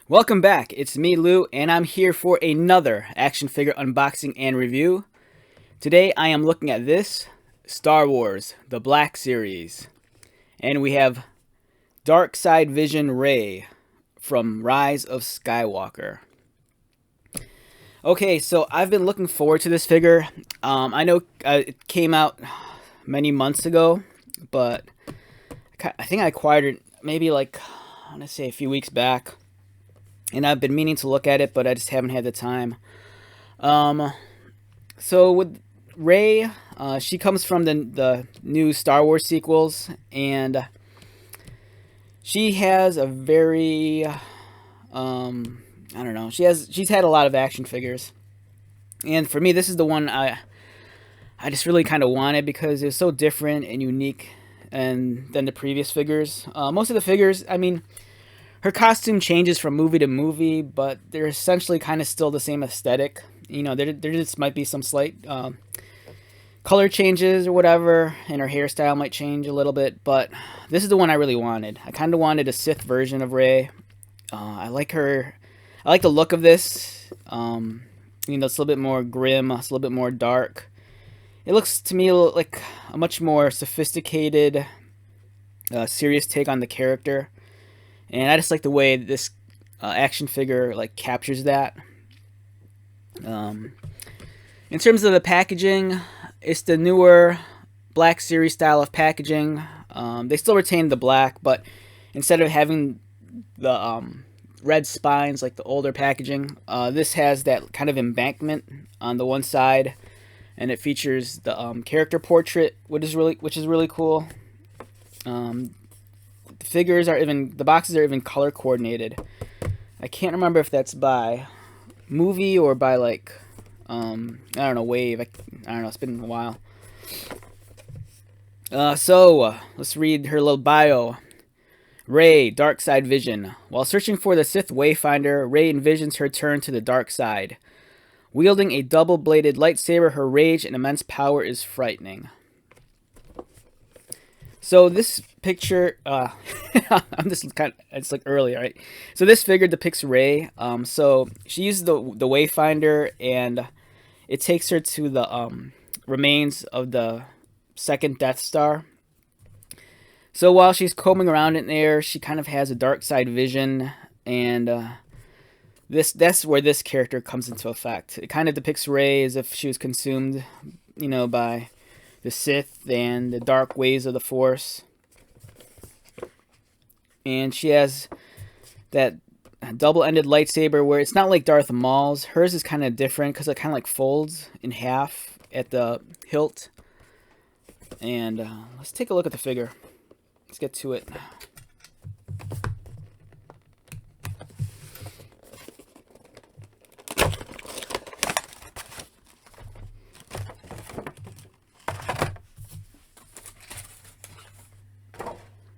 Welcome back, it's me Lou, and I'm here for another action figure unboxing and review. Today I am looking at this, Star Wars, the Black Series. And we have Dark Side Vision Rey from Rise of Skywalker. Okay, so I've been looking forward to this figure. I know it came out many months ago, but I think I acquired it maybe I want to say a few weeks back. And I've been meaning to look at it, but I just haven't had the time. So with Rey, she comes from the new Star Wars sequels, and she has a very, I don't know. She's had a lot of action figures, and for me, this is the one I just really kind of wanted because it's so different and unique, than the previous figures. Most of the figures, I mean. Her costume changes from movie to movie, but they're essentially kind of still the same aesthetic. You know, there just might be some slight color changes or whatever, and her hairstyle might change a little bit, but this is the one I really wanted. I kind of wanted a Sith version of Rey. I like her. I like the look of this. It's a little bit more grim, it's a little bit more dark. It looks to me like a much more sophisticated, serious take on the character. And I just like the way this action figure captures that. In terms of the packaging, it's the newer Black Series style of packaging. They still retain the black, but instead of having the red spines like the older packaging, this has that kind of embankment on the one side, and it features the character portrait, which is really cool. The boxes are even color coordinated. I can't remember if that's by movie or by I don't know, Wave. I don't know, it's been a while. Let's read her little bio. Rey, Dark Side Vision. While searching for the Sith Wayfinder, Rey envisions her turn to the dark side. Wielding a double-bladed lightsaber, her rage and immense power is frightening. So this picture, it's early, right? So this figure depicts Rey. So she uses the Wayfinder, and it takes her to the remains of the second Death Star. So while she's combing around in there, she kind of has a dark side vision, and that's where this character comes into effect. It kind of depicts Rey as if she was consumed, by the Sith and the dark ways of the Force. And she has that double-ended lightsaber where it's not like Darth Maul's. Hers is kind of different because it kind of folds in half at the hilt. And let's take a look at the figure. Let's get to it.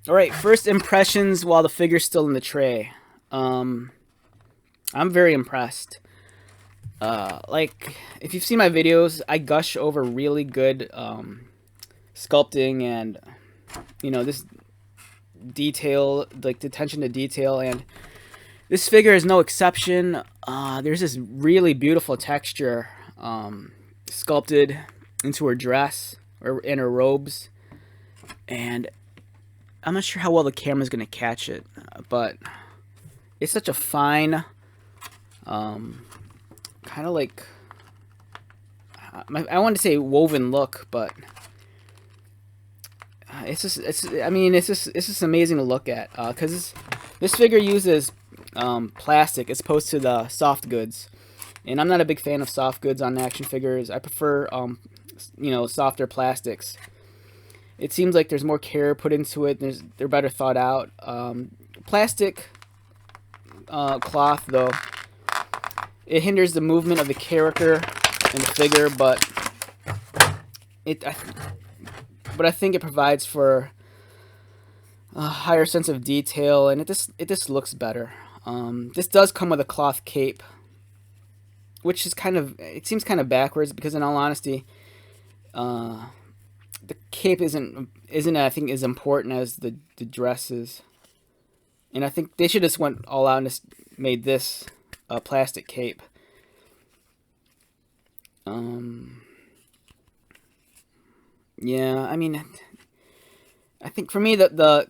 Alright, first impressions while the figure's still in the tray. I'm very impressed. If you've seen my videos, I gush over really good sculpting and, this detail, the attention to detail, and this figure is no exception. There's this really beautiful texture sculpted into her dress or in her robes, and I'm not sure how well the camera's going to catch it, but it's such a fine, kind of I want to say woven look, but it's just amazing to look at, because this figure uses plastic as opposed to the soft goods, and I'm not a big fan of soft goods on action figures. I prefer softer plastics. It seems like there's more care put into it. They're better thought out. Plastic cloth, though, it hinders the movement of the character and the figure, but I think it provides for a higher sense of detail, and it just looks better. This does come with a cloth cape, which is it seems kind of backwards because, in all honesty, the cape isn't I think as important as the dress is. And I think they should just went all out and just made this a plastic cape. Yeah, I mean, I think for me the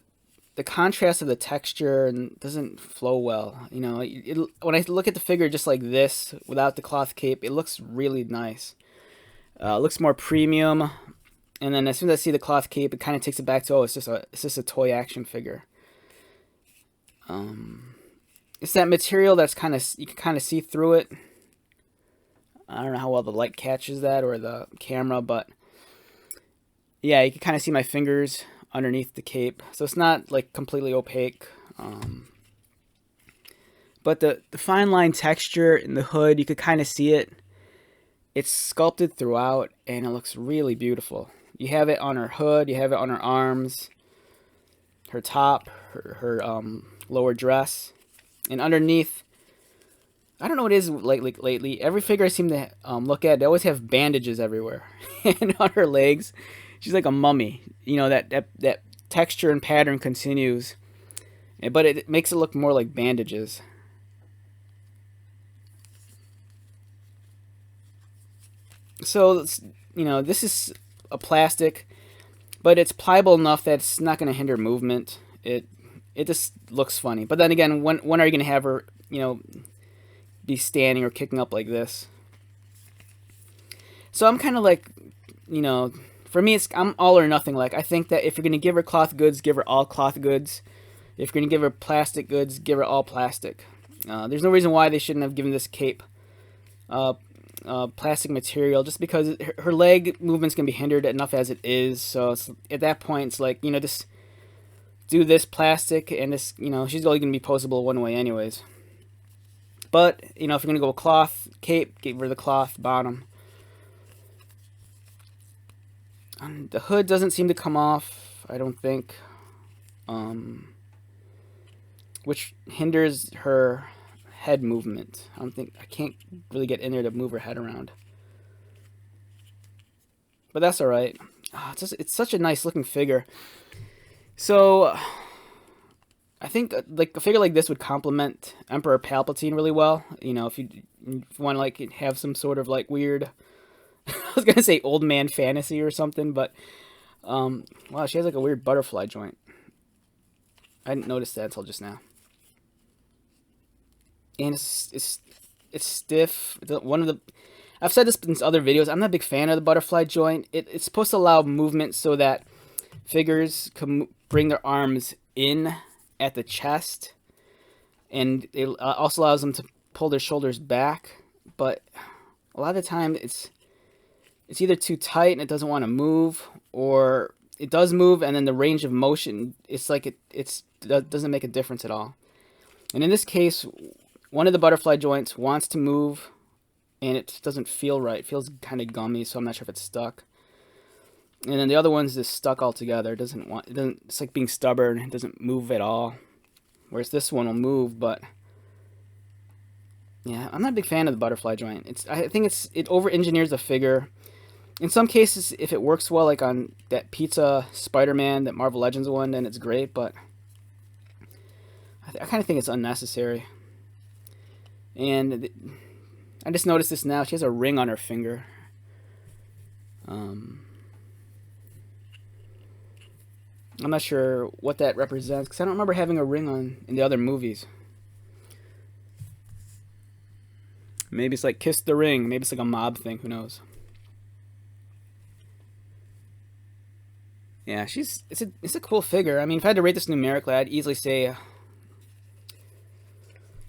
contrast of the texture and doesn't flow well. You know, when I look at the figure just like this without the cloth cape, it looks really nice. It looks more premium, and then as soon as I see the cloth cape, it kind of takes it back to, oh, it's just a toy action figure. It's that material that's kind of, you can kind of see through it. I don't know how well the light catches that or the camera, but yeah, you can kind of see my fingers underneath the cape, so it's not like completely opaque. But the fine line texture in the hood, you could kind of see it. It's sculpted throughout, and it looks really beautiful. You have it on her hood, you have it on her arms, her top, her lower dress, and underneath. I don't know what it is lately. Every figure I seem to look at, they always have bandages everywhere, and on her legs, she's like a mummy. You know, that texture and pattern continues, but it makes it look more like bandages. So, you know, this is a plastic, but it's pliable enough that it's not going to hinder movement. It just looks funny. But then again, when are you going to have her, you know, be standing or kicking up like this? So I'm kind of like, you know, for me, I'm all or nothing. Like, I think that if you're going to give her cloth goods, give her all cloth goods. If you're going to give her plastic goods, give her all plastic. There's no reason why they shouldn't have given this cape plastic material, just because her leg movement's going to be hindered enough as it is. So it's, at that point, it's like, you know, just do this plastic, and this, you know, she's only going to be posable one way anyways. But, you know, if you're going to go cloth cape, give her the cloth bottom. The hood doesn't seem to come off, I don't think, which hinders her head movement. I can't really get in there to move her head around. But that's alright. Oh, it's such a nice looking figure. So, I think like a figure like this would complement Emperor Palpatine really well. You know, if you want to like have some sort of like weird, I was gonna say old man fantasy or something, but wow, she has like a weird butterfly joint. I didn't notice that until just now. And it's stiff. I've said this in other videos. I'm not a big fan of the butterfly joint. It's supposed to allow movement so that figures can bring their arms in at the chest, and it also allows them to pull their shoulders back. But a lot of the time, it's either too tight and it doesn't want to move, or it does move and then the range of motion, it's like it doesn't make a difference at all. And in this case, one of the butterfly joints wants to move, and it doesn't feel right. It feels kind of gummy, so I'm not sure if it's stuck. And then the other one's just stuck altogether. It's like being stubborn. It doesn't move at all. Whereas this one will move, but yeah, I'm not a big fan of the butterfly joint. I think it over-engineers the figure. In some cases, if it works well, like on that Pizza Spider-Man, that Marvel Legends one, then it's great, but I kind of think it's unnecessary. And I just noticed this now. She has a ring on her finger. I'm not sure what that represents, because I don't remember having a ring on in the other movies. Maybe it's like Kiss the Ring. Maybe it's like a mob thing. Who knows? Yeah, it's a cool figure. I mean, if I had to rate this numerically, I'd easily say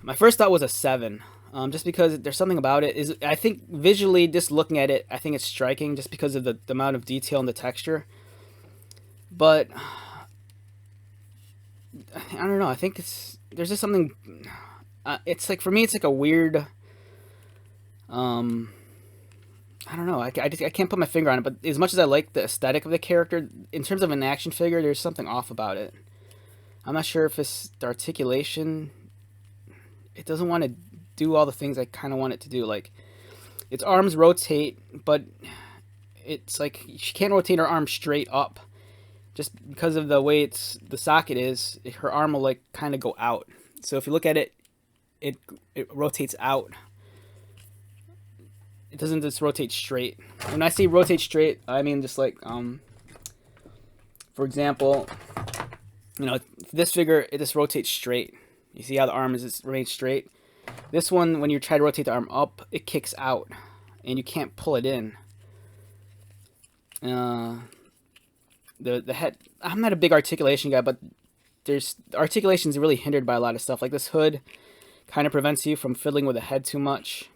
my first thought was a 7. Just because there's something about it. I think visually, just looking at it, I think it's striking just because of the amount of detail and the texture. But I don't know. I think there's just something. It's like, for me, it's like a weird. I don't know. I can't put my finger on it. But as much as I like the aesthetic of the character, in terms of an action figure, there's something off about it. I'm not sure if it's the articulation. It doesn't want to do all the things I kind of want it to do. Like, its arms rotate, but it's like she can't rotate her arms straight up. just because of the way the socket is, her arm will like kind of go out. So if you look at it, it rotates out. It doesn't just rotate straight. When I say rotate straight, I mean just like for example, this figure, it just rotates straight. You see how the arm is just remains straight. This one, when you try to rotate the arm up, it kicks out, and you can't pull it in. The head, I'm not a big articulation guy, but articulation is really hindered by a lot of stuff. Like this hood kind of prevents you from fiddling with the head too much.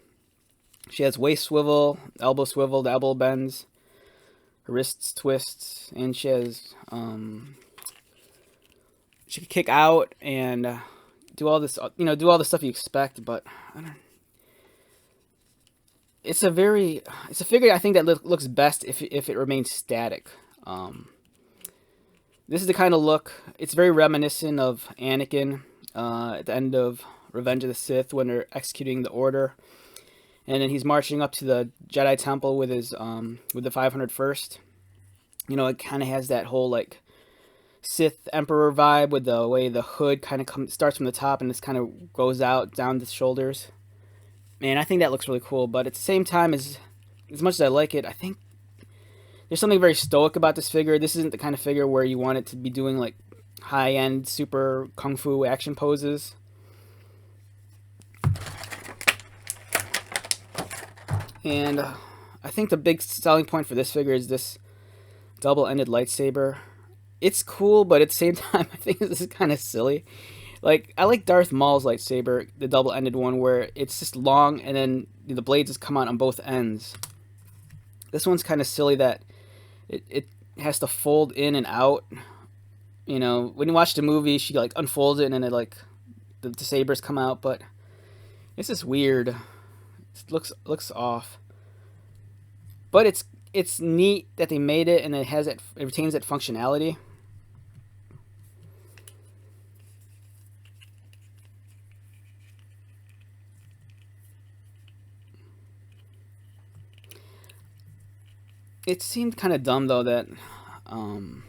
She has waist swivel, elbow swivel, the elbow bends, her wrists twists, and she has she can kick out and do all this, do all the stuff you expect. But I don't. It's a figure I think that looks best if it remains static. This is the kind of look. It's very reminiscent of Anakin at the end of Revenge of the Sith when they're executing the order, and then he's marching up to the Jedi Temple with his with the 501st. It kind of has that whole like Sith Emperor vibe with the way the hood kind of starts from the top and this kind of goes out down the shoulders. Man, I think that looks really cool. But at the same time, as much as I like it, I think there's something very stoic about this figure. This isn't the kind of figure where you want it to be doing like high-end super kung fu action poses. And I think the big selling point for this figure is this double-ended lightsaber. It's cool, but at the same time, I think this is kind of silly. Like, I like Darth Maul's lightsaber, the double-ended one, where it's just long and then the blades just come out on both ends. This one's kind of silly that it has to fold in and out. When you watch the movie, she like unfolds it and then it like the sabers come out, but it's just weird. It looks off. But it's neat that they made it and it retains that functionality. It seemed kind of dumb though that I'm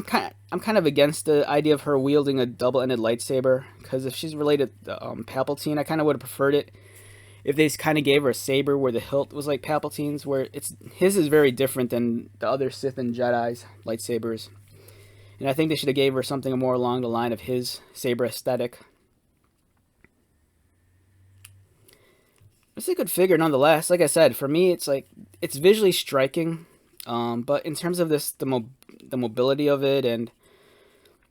kind of against the idea of her wielding a double-ended lightsaber, because if she's related to Palpatine, I kind of would have preferred it if they kind of gave her a saber where the hilt was like Palpatine's, where his is very different than the other Sith and Jedi's lightsabers, and I think they should have gave her something more along the line of his saber aesthetic. It's a good figure nonetheless. Like I said, for me, it's visually striking, but in terms of the mobility of it, and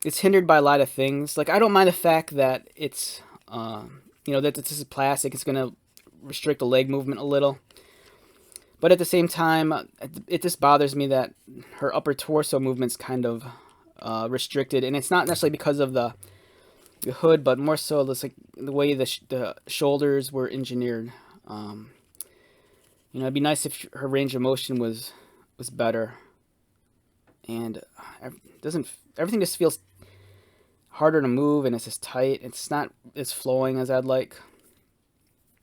it's hindered by a lot of things. Like, I don't mind the fact that it's that this is plastic. It's gonna restrict the leg movement a little, but at the same time, it just bothers me that her upper torso movement's kind of restricted, and it's not necessarily because of the hood, but more so like the way the shoulders were engineered. It'd be nice if her range of motion was better, and everything just feels harder to move, and it's just tight. It's not as flowing as I'd like.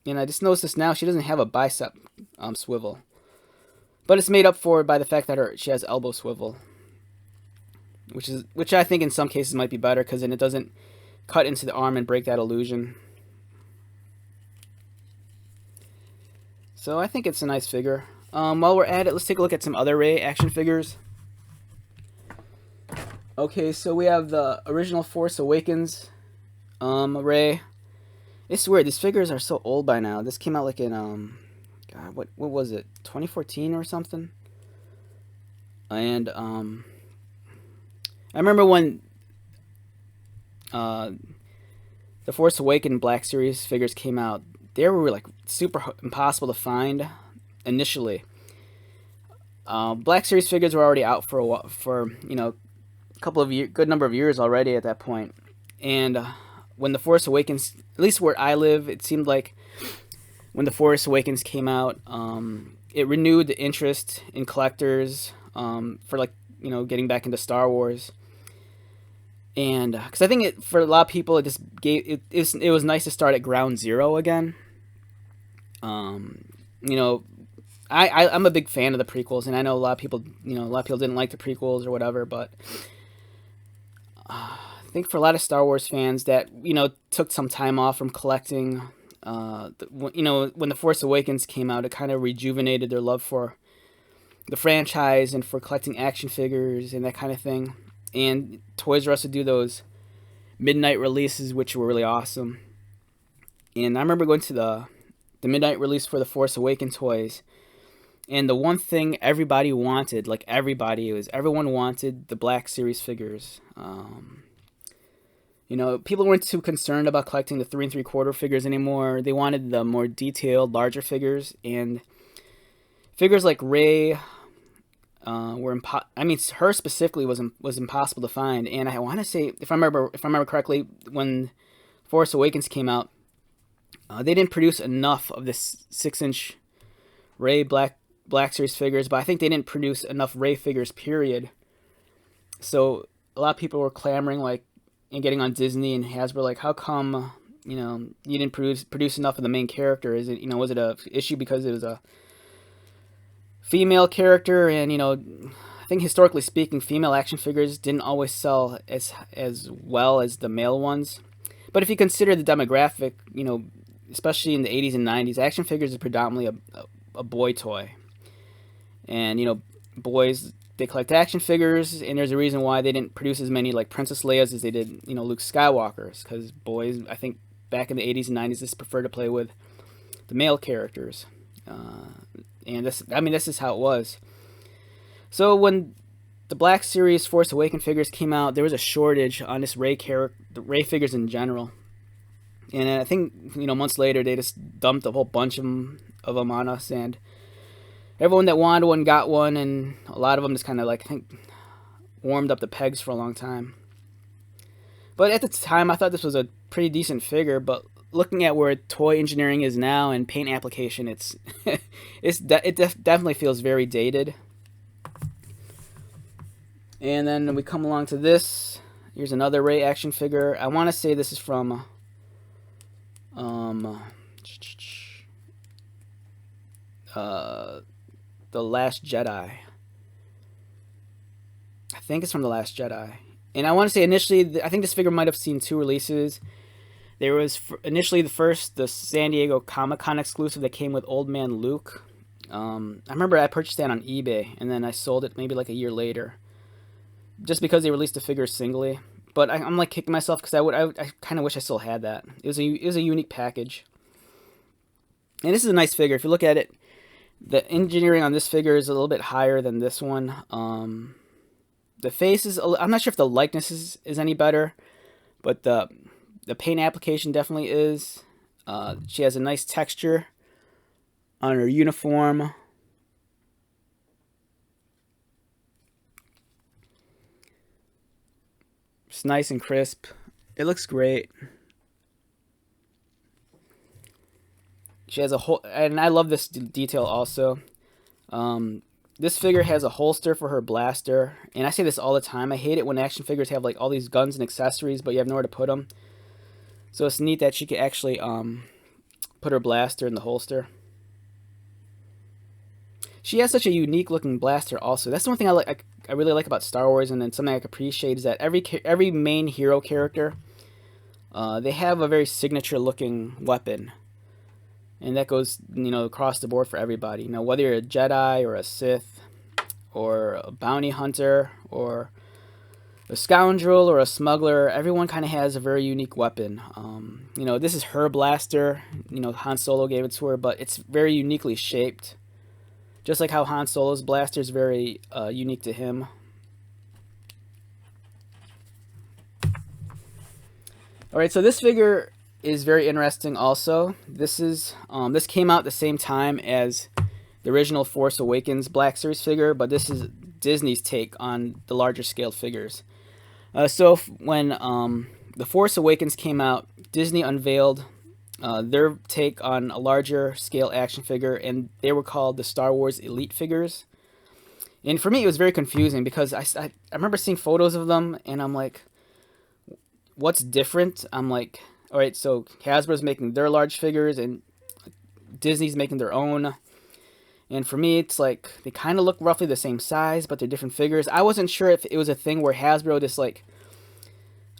And I just noticed this now. She doesn't have a bicep swivel, but it's made up for by the fact that she has elbow swivel, which I think in some cases might be better, because then it doesn't cut into the arm and break that illusion. So I think it's a nice figure. While we're at it, let's take a look at some other Rey action figures. Okay, so we have the original Force Awakens Rey. It's weird. These figures are so old by now. This came out like in God, what was it? 2014 or something. And I remember when the Force Awakens Black Series figures came out. They were like super impossible to find initially. Black Series figures were already out for a couple of good number of years already at that point. And when the Force Awakens, at least where I live, it seemed like when the Force Awakens came out, it renewed the interest in collectors for getting back into Star Wars. And because I think for a lot of people, it just it was nice to start at ground zero again. I I'm a big fan of the prequels, and I know a lot of people, a lot of people didn't like the prequels or whatever, but I think for a lot of Star Wars fans that took some time off from collecting, when the Force Awakens came out, it kind of rejuvenated their love for the franchise and for collecting action figures and that kind of thing. And Toys R Us would do those midnight releases, which were really awesome. And I remember going to the midnight release for the Force Awakens toys, and the one thing everybody wanted, like everyone wanted the Black Series figures. People weren't too concerned about collecting the 3 3/4 figures anymore. They wanted the more detailed, larger figures, and figures like Rey her specifically was impossible to find. And I want to say, if I remember correctly, when Force Awakens came out, they didn't produce enough of this 6-inch Rey Black Series figures, but I think they didn't produce enough Rey figures, period. So a lot of people were clamoring, and getting on Disney and Hasbro, how come, you didn't produce enough of the main character? Is it, was it a issue because it was a female character? And, I think historically speaking, female action figures didn't always sell as well as the male ones. But if you consider the demographic, especially in the 80s and 90s, action figures are predominantly a boy toy. And, boys, they collect action figures, and there's a reason why they didn't produce as many Princess Leia's as they did, Luke Skywalker's, because boys, I think back in the 80s and 90s, just prefer to play with the male characters. And this is how it was. So when the Black Series Force Awakens figures came out, there was a shortage on this Rey figures in general. And I think, months later, they just dumped a whole bunch of them on us, and everyone that wanted one got one, and a lot of them just kind of, I think, warmed up the pegs for a long time. But at the time, I thought this was a pretty decent figure, but looking at where toy engineering is now and paint application, it definitely feels very dated. And then we come along to this. Here's another Rey action figure. I want to say this is from The Last Jedi. I think it's from The Last Jedi. And I want to say initially, I think this figure might have seen 2 releases. There was initially the San Diego Comic-Con exclusive that came with Old Man Luke. I remember I purchased that on eBay, and then I sold it maybe a year later, just because they released the figure singly. But I'm kicking myself because I kind of wish I still had that. It was a unique package. And this is a nice figure. If you look at it, the engineering on this figure is a little bit higher than this one. The face is, I'm not sure if the likeness is any better, but the paint application definitely is. She has a nice texture on her uniform. It's nice and crisp. It looks great. She has a whole, and I love this detail also. This figure has a holster for her blaster, and I say this all the time. I hate it when action figures have all these guns and accessories, but you have nowhere to put them. So it's neat that she can actually put her blaster in the holster. She has such a unique looking blaster also. That's the one thing I really like about Star Wars, and then something I appreciate is that every main hero character, they have a very signature looking weapon. And that goes, across the board for everybody. Whether you're a Jedi or a Sith or a bounty hunter or a scoundrel or a smuggler, everyone kind of has a very unique weapon. This is her blaster. Han Solo gave it to her, but it's very uniquely shaped. Just like how Han Solo's blaster is very unique to him. Alright, so this figure is very interesting also. This came out the same time as the original Force Awakens Black Series figure, but this is Disney's take on the larger scaled figures. When the Force Awakens came out, Disney unveiled their take on a larger scale action figure, and they were called the Star Wars Elite figures. And for me, it was very confusing because I remember seeing photos of them, and I'm like, what's different? I'm like, all right, so Hasbro's making their large figures, and Disney's making their own. And for me, it's like they kind of look roughly the same size, but they're different figures. I wasn't sure if it was a thing where Hasbro just like,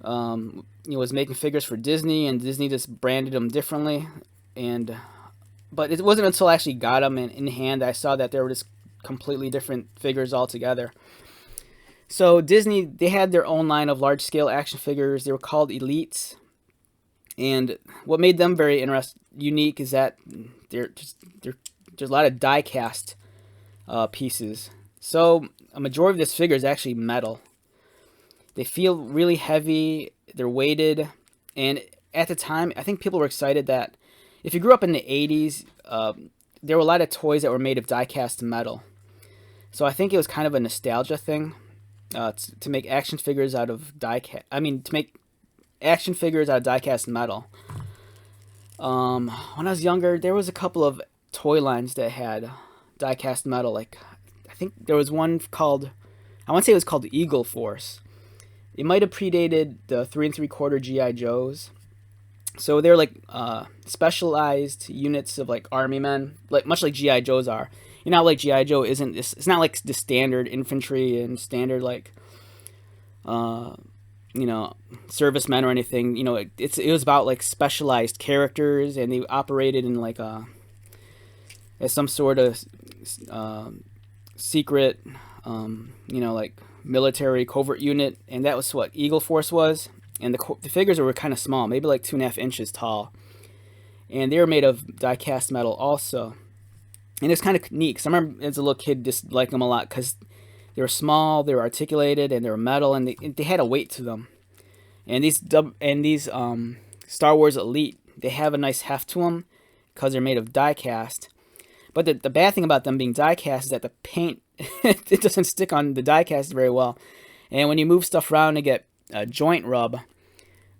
was making figures for Disney, and Disney just branded them differently. But it wasn't until I actually got them in hand that I saw that they were just completely different figures altogether. So Disney, they had their own line of large-scale action figures. They were called Elites. And what made them very unique is that there's a lot of die-cast pieces. So a majority of this figure is actually metal. They feel really heavy. They're weighted. And at the time, I think people were excited that if you grew up in the 80s, there were a lot of toys that were made of die-cast metal. So I think it was kind of a nostalgia thing to make action figures out of die-cast. I mean, to make action figures out of die-cast metal. When I was younger, there was a couple of toy lines that had die-cast metal. Like, I think there was one called, I want to say it was called Eagle Force. It might have predated the 3 3/4 G.I. Joes. So they're like specialized units of like army men, like much like G.I. Joes are. You know, like G.I. Joe isn't. It's not like the standard infantry and standard like, servicemen or anything. You know, it was about like specialized characters, and they operated in like as some sort of secret, like military covert unit, and that was what Eagle Force was. And the figures were kind of small, maybe like 2.5 inches tall, and they were made of die-cast metal also. And it's kind of neat because I remember as a little kid just liking them a lot because they were small, they were articulated, and they were metal, and they had a weight to them. And these Star Wars Elite, they have a nice heft to them because they're made of die-cast. But the bad thing about them being die-cast is that the paint it doesn't stick on the die-cast very well, and when you move stuff around to get joint rub,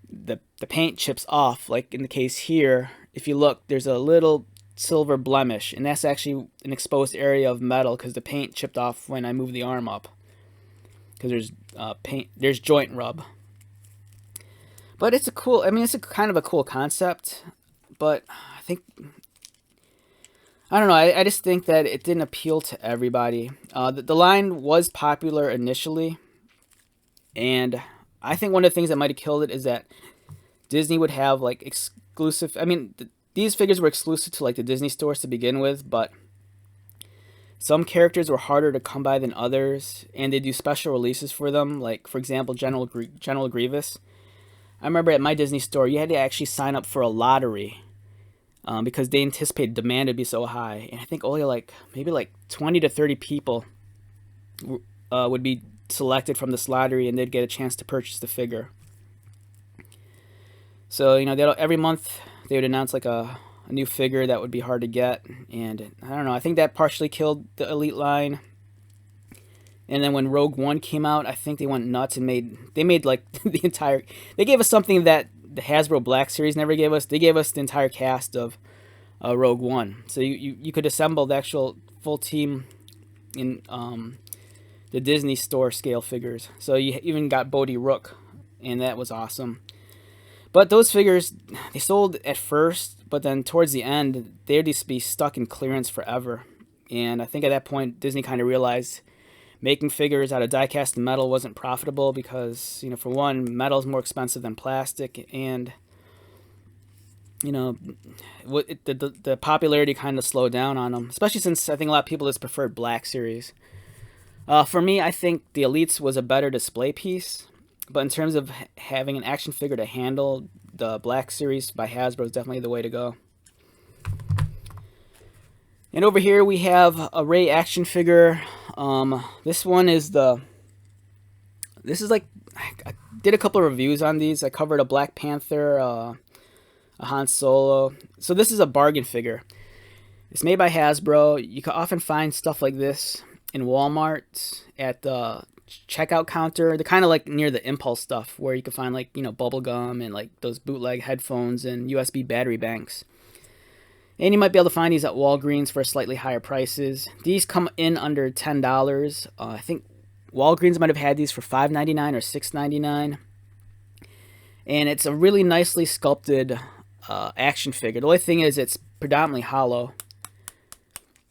the paint chips off. Like in the case here, if you look, there's a little silver blemish, and that's actually an exposed area of metal because the paint chipped off when I moved the arm up. Because there's joint rub. But it's it's a kind of a cool concept, but I don't know, I just think that it didn't appeal to everybody. The line was popular initially, and I think one of the things that might have killed it is that Disney would have like exclusive. These figures were exclusive to like the Disney stores to begin with, but some characters were harder to come by than others, and they do special releases for them. Like for example, General Grievous. I remember at my Disney store, you had to actually sign up for a lottery because they anticipated demand to be so high, and I think only maybe 20 to 30 people would be selected from this lottery, and they'd get a chance to purchase the figure. So every month they would announce like a new figure that would be hard to get, and I don't know, I think that partially killed the Elite line. And then when Rogue One came out, I think they went nuts and made like they gave us something that the Hasbro Black Series never gave us. They gave us the entire cast of Rogue One, so you could assemble the actual full team in the Disney store scale figures. So you even got Bodhi Rook, and that was awesome. But those figures, they sold at first, but then towards the end, they'd just be stuck in clearance forever. And I think at that point, Disney kind of realized making figures out of die-cast metal wasn't profitable because, for one, metal is more expensive than plastic, and the popularity kind of slowed down on them, especially since I think a lot of people just preferred Black Series. For me, I think the Elites was a better display piece, but in terms of having an action figure to handle, the Black Series by Hasbro is definitely the way to go. And over here we have a Rey action figure. This one is I did a couple of reviews on these. I covered a Black Panther, a Han Solo. So this is a bargain figure. It's made by Hasbro. You can often find stuff like this in Walmart at the checkout counter. They're kind of like near the impulse stuff where you can find like bubble gum and like those bootleg headphones and USB battery banks. And you might be able to find these at Walgreens for slightly higher prices. These come in under $10. I think Walgreens might have had these for $5.99 or $6.99. And it's a really nicely sculpted action figure. The only thing is it's predominantly hollow.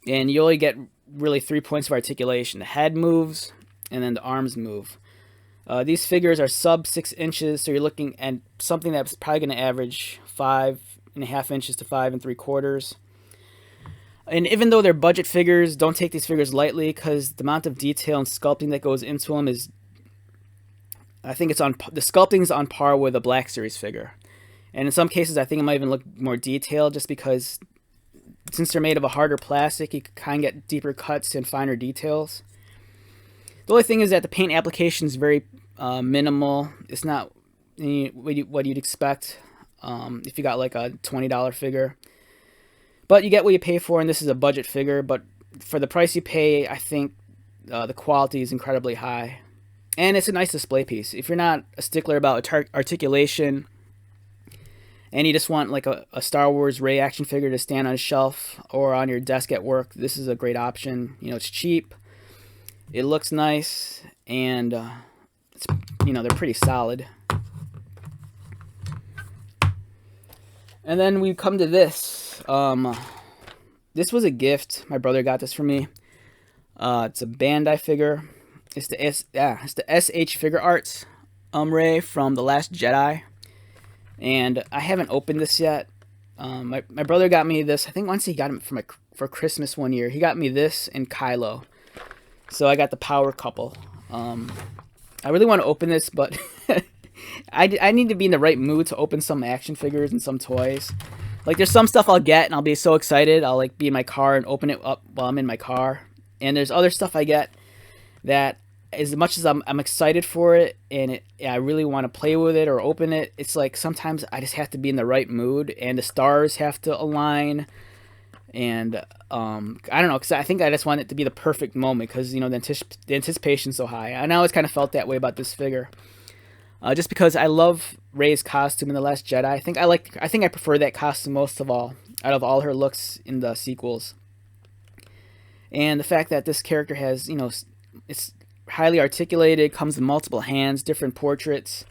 And you only get really 3 points of articulation. The head moves, and then the arms move. These figures are sub 6 inches, so you're looking at something that's probably going to average 5.5 inches to 5 3/4. And even though they're budget figures, don't take these figures lightly, because the amount of detail and sculpting that goes into them is, I think the sculpting's on par with a Black Series figure. And in some cases, I think it might even look more detailed, just because since they're made of a harder plastic, you can kind of get deeper cuts and finer details. The only thing is that the paint application is very minimal. It's not what you'd expect if you got like a $20 figure. But you get what you pay for, and this is a budget figure. But for the price you pay, I think the quality is incredibly high. And it's a nice display piece. If you're not a stickler about articulation, and you just want like a Star Wars Rey action figure to stand on a shelf or on your desk at work, this is a great option. You know, it's cheap, it looks nice, and it's, you know, they're pretty solid. And then we come to this. This was a gift. My brother got this for me. It's a Bandai figure. It's the SH Figure Arts Rey from The Last Jedi. And I haven't opened this yet. My brother got me this. I think once he got it for Christmas one year. He got me this and Kylo. So I got the power couple. I really want to open this, but I need to be in the right mood to open some action figures and some toys. Like, there's some stuff I'll get and I'll be so excited. I'll like be in my car and open it up while I'm in my car. And there's other stuff I get that, as much as I'm excited for it and I really want to play with it or open it, it's like sometimes I just have to be in the right mood and the stars have to align. And I don't know, because I think I just want it to be the perfect moment, because, you know, the anticipation's so high. And I always kind of felt that way about this figure. Just because I love Rey's costume in The Last Jedi. I think I prefer that costume most of all, out of all her looks in the sequels. And the fact that this character has, you know, it's highly articulated, comes in multiple hands, different portraits.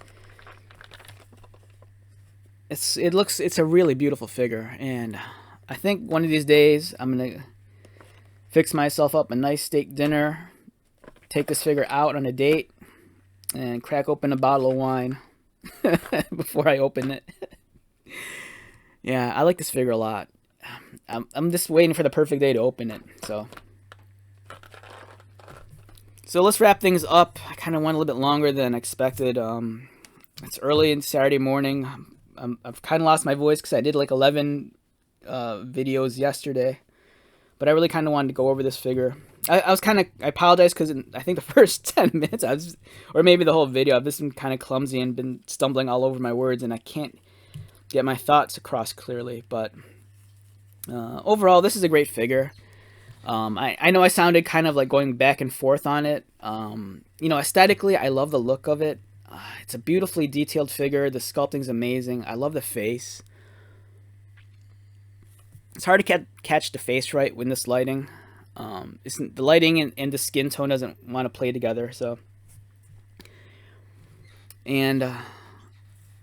It's a really beautiful figure, and I think one of these days I'm gonna fix myself up a nice steak dinner, take this figure out on a date, and crack open a bottle of wine before I open it. Yeah, I like this figure a lot. I'm just waiting for the perfect day to open it. So let's wrap things up. I kind of went a little bit longer than expected. It's early in Saturday morning. I've kind of lost my voice because I did like 11 videos yesterday. But I really kind of wanted to go over this figure. I apologize because I think the first 10 minutes, or maybe the whole video, I've just been kind of clumsy and been stumbling all over my words, and I can't get my thoughts across clearly. But overall, this is a great figure. I know I sounded kind of like going back and forth on it. You know, aesthetically, I love the look of it. It's a beautifully detailed figure. The sculpting's amazing. I love the face. It's hard to catch the face right with this lighting. The lighting and the skin tone doesn't want to play together. So, and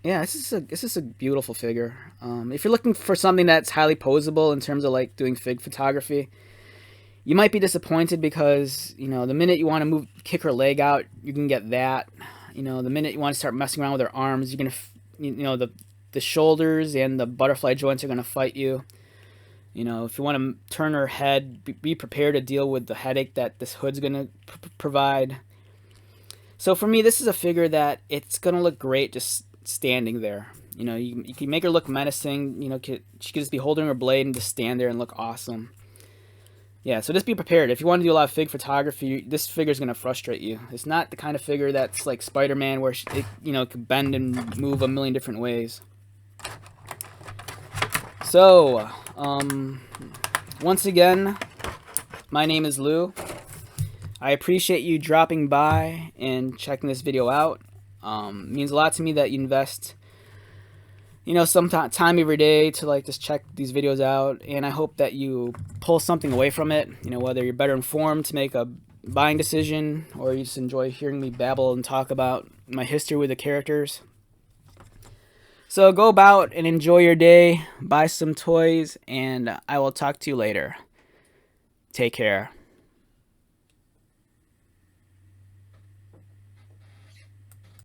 yeah, this is a beautiful figure. If you're looking for something that's highly posable in terms of like doing fig photography, you might be disappointed because, you know, the minute you want to kick her leg out, you can get that. You know, the minute you want to start messing around with her arms, you're gonna, you know, the shoulders and the butterfly joints are gonna fight you. You know, if you want to turn her head, be prepared to deal with the headache that this hood's gonna provide. So for me, this is a figure that it's gonna look great just standing there. You know, you can make her look menacing. You know, she could just be holding her blade and just stand there and look awesome. Yeah, so just be prepared. If you want to do a lot of fig photography, this figure is going to frustrate you. It's not the kind of figure that's like Spider-Man where it, you know, could bend and move a million different ways. So, once again, my name is Lou. I appreciate you dropping by and checking this video out. It means a lot to me that you invest, you know, some time every day to like just check these videos out, and I hope that you pull something away from it. You know, whether you're better informed to make a buying decision, or you just enjoy hearing me babble and talk about my history with the characters. So go about and enjoy your day, buy some toys, and I will talk to you later. Take care.